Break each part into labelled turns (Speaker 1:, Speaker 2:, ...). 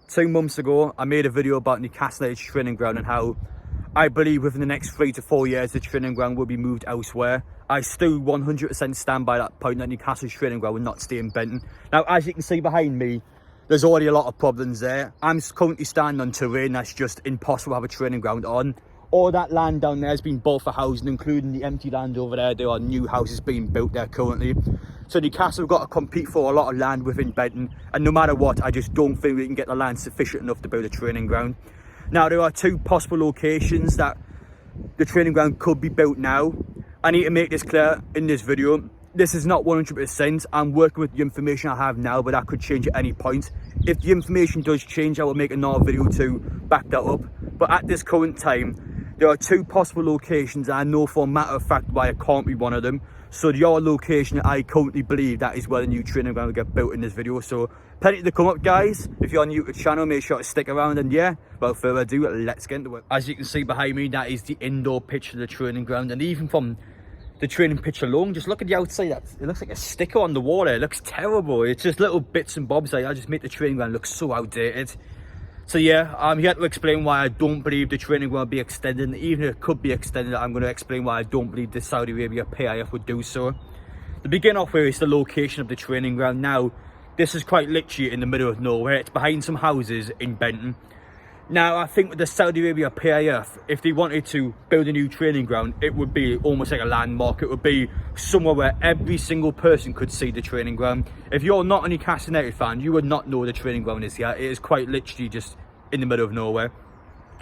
Speaker 1: 2 months ago, I made a video about Newcastle United's training ground and how I believe within the next 3 to 4 years, the training ground will be moved elsewhere. I still 100% stand by that point that Newcastle's training ground will not stay in Benton. Now, as you can see behind me, there's already a lot of problems there. I'm currently standing on terrain that's just impossible to have a training ground on. All that land down there has been bought for housing, including the empty land over there. There are new houses being built there currently. So Newcastle have got to compete for a lot of land within Benton. And no matter what, I just don't think we can get the land sufficient enough to build a training ground. Now, there are 2 possible locations that the training ground could be built now. I need to make this clear in this video. This is not 100%. I'm working with the information I have now, but that could change at any point. If the information does change, I will make another video to back that up. But at this current time, there are 2 possible locations, and I know for a matter of fact why it can't be one of them. So the other location I currently believe that is where the new training ground will get built in this video. So plenty to come up, guys. If you're new to the channel, make sure to stick around. And yeah, without further ado, let's get into it. As you can see behind me, that is the indoor pitch of the training ground. And even from the training pitch alone, just look at the outside. It looks like a sticker on the wall. It looks terrible. It's just little bits and bobs. I just make the training ground look so outdated. So yeah, I'm here to explain why I don't believe the training ground will be extended. And even if it could be extended, I'm going to explain why I don't believe the Saudi Arabia PIF would do so. To begin off with is the location of the training ground. Now, this is quite literally in the middle of nowhere. It's behind some houses in Benton. Now, I think with the Saudi Arabia PIF, if they wanted to build a new training ground, it would be almost like a landmark. It would be somewhere where every single person could see the training ground. If you're not a Newcastle United fan, you would not know the training ground is here. It is quite literally just in the middle of nowhere.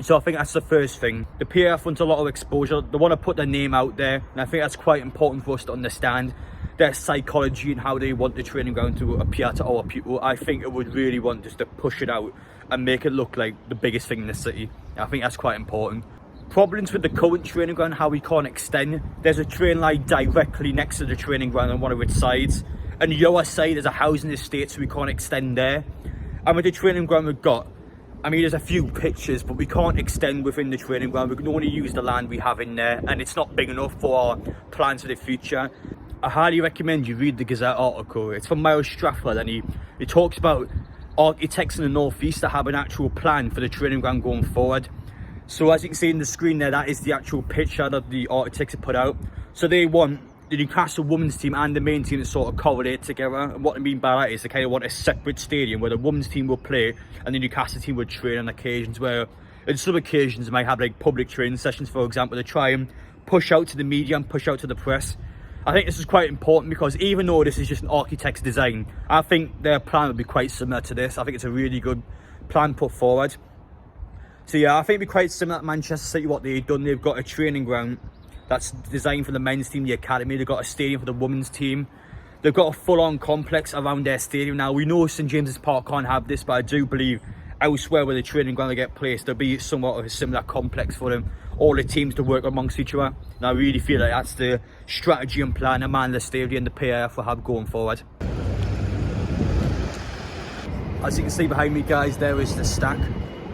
Speaker 1: So I think that's the first thing. The PIF wants a lot of exposure. They want to put their name out there. And I think that's quite important for us to understand their psychology and how they want the training ground to appear to our people. I think it would really want just to push it out and make it look like the biggest thing in the city. I think that's quite important. Problems with the current training ground, how we can't extend. There's a train line directly next to the training ground on one of its sides. And the other side is a housing estate, so we can't extend there. And with the training ground we've got, I mean, there's a few pitches, but we can't extend within the training ground. We can only use the land we have in there, and it's not big enough for our plans for the future. I highly recommend you read the Gazette article. It's from Miles Strafford, and he talks about architects in the northeast that have an actual plan for the training ground going forward. So as you can see in the screen there, that is the actual picture that the architects have put out. So they want the Newcastle women's team and the main team to sort of correlate together. And what I mean by that is they kind of want a separate stadium where the women's team will play and the Newcastle team would train on occasions, where in some occasions they might have like public training sessions, for example, to try and push out to the media and push out to the press. I think this is quite important because even though this is just an architect's design, I think their plan would be quite similar to this. I think it's a really good plan put forward. So yeah, I think it'd be quite similar to Manchester City, what they've done. They've got a training ground that's designed for the men's team, the academy. They've got a stadium for the women's team. They've got a full-on complex around their stadium. Now, we know St James's Park can't have this, but I do believe elsewhere where the training ground will get placed, there'll be somewhat of a similar complex for them, all the teams to work amongst each other. And I really feel like that's the strategy and plan that Man the Stadium and the PIF will have going forward. As you can see behind me, guys, there is the stack.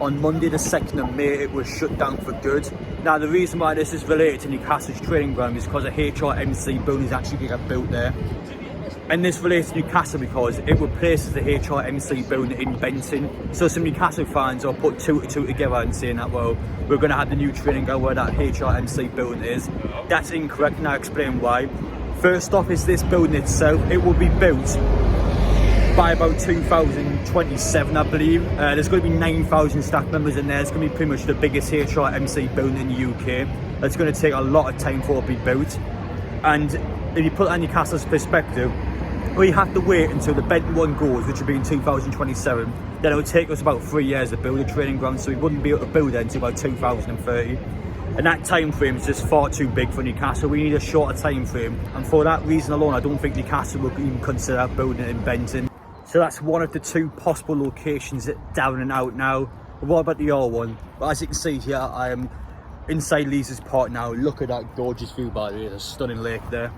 Speaker 1: On Monday the 2nd of May, it was shut down for good. Now, the reason why this is related to Newcastle's training ground is because a HRMC Build is actually going to get built there. And this relates to Newcastle because it replaces the HRMC Building in Benton. So some Newcastle fans will put 2 to 2 together and saying that, well, we're going to have the new training ground where that HRMC Building is. That's incorrect, and I'll explain why. First off is this building itself. It will be built by about 2027, I believe. There's going to be 9,000 staff members in there. It's going to be pretty much the biggest HRMC building in the UK. It's going to take a lot of time for it to be built. And if you put that in Newcastle's perspective, we have to wait until the Benton one goes, which will be in 2027. Then it will take us about 3 years to build a training ground, so we wouldn't be able to build it until about 2030. And that time frame is just far too big for Newcastle. We need a shorter time frame, and for that reason alone, I don't think Newcastle will even consider building it in Benton. So that's one of the 2 possible locations down and out now. But what about the other one? But as you can see here, I am inside Leazes Park now. Look at that gorgeous view, by the way. There's a stunning lake there.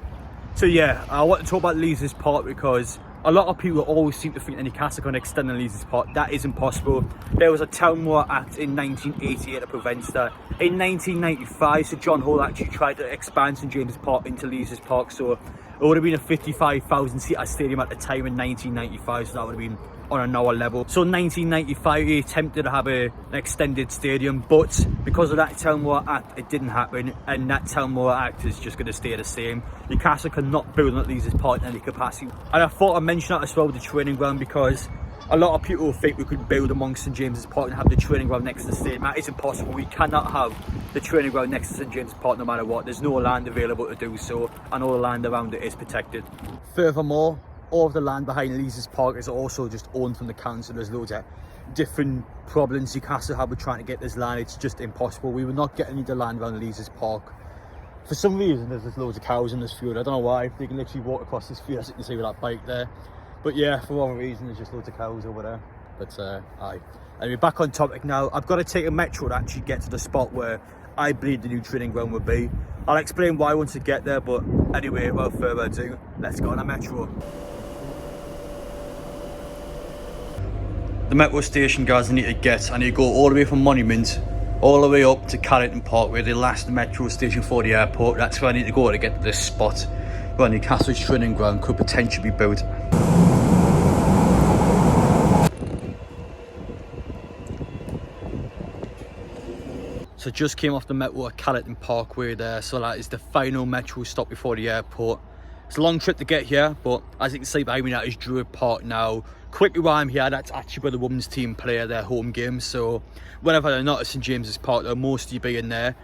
Speaker 1: So yeah, I want to talk about Leazes Park because a lot of people always seem to think that Newcastle can extend the Leazes Park. That is impossible. There was a Town War Act in 1988 that prevents that. In 1995, Sir John Hall actually tried to expand St James's Park into Leazes Park, so it would have been a 55,000 seater stadium at the time in 1995, so that would have been on an hour level. So in 1995 he attempted to have an extended stadium, but because of that Town Moor Act it didn't happen, and that Town Moor Act is just going to stay the same. Newcastle cannot build on Leeds' Park in any capacity. And I thought I'd mention that as well with the training ground, because a lot of people think we could build amongst St James's Park and have the training ground next to the stadium. That is impossible. We cannot have the training ground next to St James's Park no matter what. There's no land available to do so, and all the land around it is protected. Furthermore, all of the land behind Leeds' Park is also just owned from the council. There's loads of different problems Newcastle have with trying to get this land. It's just impossible. We will not get any of the land around Leeds' Park. For some reason there's just loads of cows in this field. I don't know why. You can literally walk across this field, as you can see with that bike there. But yeah, for whatever reason, there's just loads of cows over there. But aye. Anyway, back on topic now. I've got to take a metro to actually get to the spot where I believe the new training ground will be. I'll explain why once I get there, but anyway, without further ado, let's go on a metro. The metro station, guys, I need to go all the way from Monument all the way up to Carrington Park, where the last metro station for the airport. That's where I need to go to get to this spot where Newcastle's training ground could potentially be built. So just came off the metro at Carrington Parkway there, so that is the final metro stop before the airport. It's a long trip to get here, but as you can see behind me, that is Druid Park now. Quickly while I'm here, that's actually where the women's team play their home games, so whenever they're not at St James's Park, they'll mostly be in there.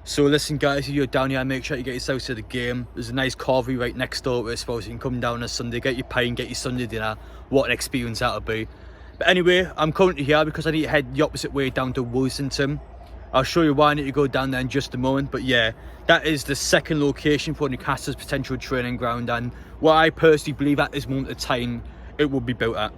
Speaker 1: So listen guys, if you're down here, make sure you get yourselves to the game. There's a nice coffee right next door to us, so you can come down on a Sunday, get your pint, get your Sunday dinner. What an experience that'll be. But anyway, I'm currently here because I need to head the opposite way down to Wolsington. I'll show you why I need to go down there in just a moment, but yeah, that is the second location for Newcastle's potential training ground, and what I personally believe at this moment of time it will be built at.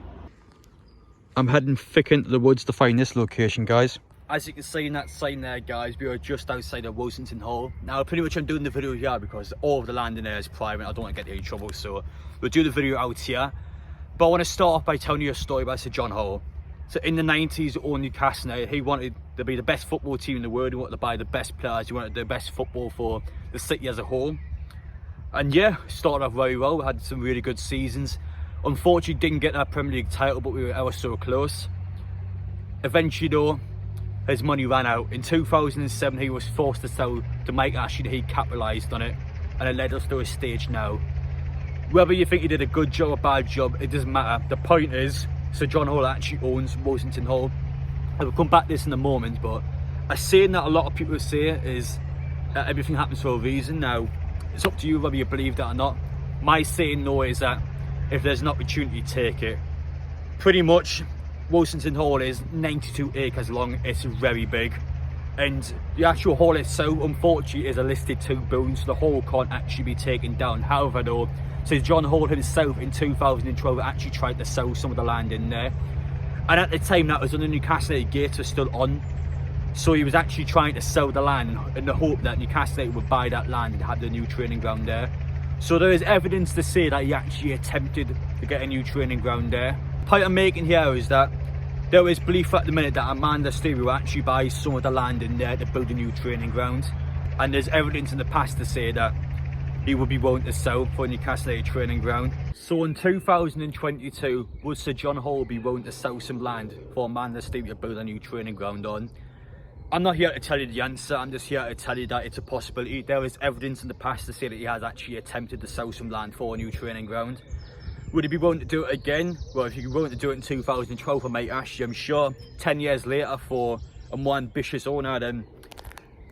Speaker 1: I'm heading thick into the woods to find this location, guys. As you can see in that sign there, guys, we are just outside of Wolsington Hall. Now pretty much I'm doing the video here because all of the land in there is private. I don't want to get in any trouble, so we'll do the video out here. But I want to start off by telling you a story about Sir John Hall. So in the 90s, all Newcastle United, he wanted to be the best football team in the world. He wanted to buy the best players. He wanted the best football for the city as a whole. And yeah, started off very well. We had some really good seasons. Unfortunately, didn't get that Premier League title, but we were ever so close. Eventually though, his money ran out. In 2007, he was forced to sell to Mike Ashley. He capitalised on it, and it led us to a stage now. Whether you think he did a good job or bad job, it doesn't matter. The point is, Sir John Hall actually owns Wolsington Hall. I will come back to this in a moment, but a saying that a lot of people say is that everything happens for a reason. Now, it's up to you whether you believe that or not. My saying though is that if there's an opportunity, take it. Pretty much, Wolsington Hall is 92 acres long. It's very big, and the actual hall itself, unfortunately, is a listed 2 building, so the hall can't actually be taken down. However though, Sir John Hall himself in 2012 actually tried to sell some of the land in there, and at the time that was when the Newcastle United gates were still on, so he was actually trying to sell the land in the hope that Newcastle United would buy that land and have the new training ground there. So there is evidence to say that he actually attempted to get a new training ground there. The point I'm making here is that there is belief at the minute that Amanda Stevie will actually buy some of the land in there to build a new training ground, and there's evidence in the past to say that he would be willing to sell for Newcastle United training ground. So in 2022, would Sir John Hall be willing to sell some land for Amanda Stevie to build a new training ground on? I'm not here to tell you the answer, I'm just here to tell you that it's a possibility. There is evidence in the past to say that he has actually attempted to sell some land for a new training ground. Would he be willing to do it again? Well, if you're willing to do it in 2012 for Mike Ashley, I'm sure 10 years later for a more ambitious owner, then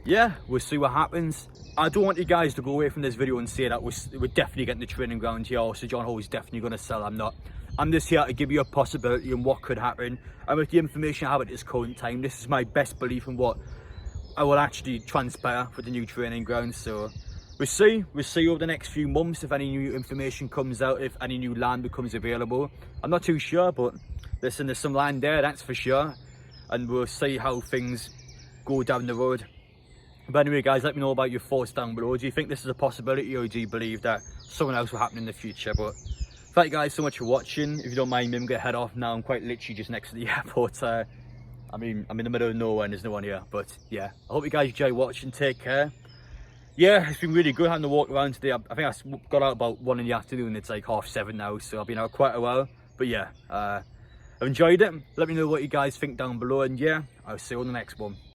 Speaker 1: yeah, we'll see what happens. I don't want you guys to go away from this video and say that we're definitely getting the training ground here, or Sir John Hall is definitely going to sell. I'm not. I'm just here to give you a possibility and what could happen. And with the information I have at this current time, this is my best belief in what I will actually transpire for the new training ground. So we'll see over the next few months if any new information comes out, if any new land becomes available. I'm not too sure, but listen, there's some land there, that's for sure. And we'll see how things go down the road. But anyway guys, let me know about your thoughts down below. Do you think this is a possibility, or do you believe that something else will happen in the future? But thank you guys so much for watching. If you don't mind me, I'm going to head off now. I'm quite literally just next to the airport. I mean, I'm in the middle of nowhere and there's no one here. But yeah, I hope you guys enjoy watching. Take care. Yeah, it's been really good having to walk around today. I think I got out about 1 in the afternoon. It's like 7:30 now, so I've been out quite a while. But yeah, I've enjoyed it. Let me know what you guys think down below, and yeah, I'll see you on the next one.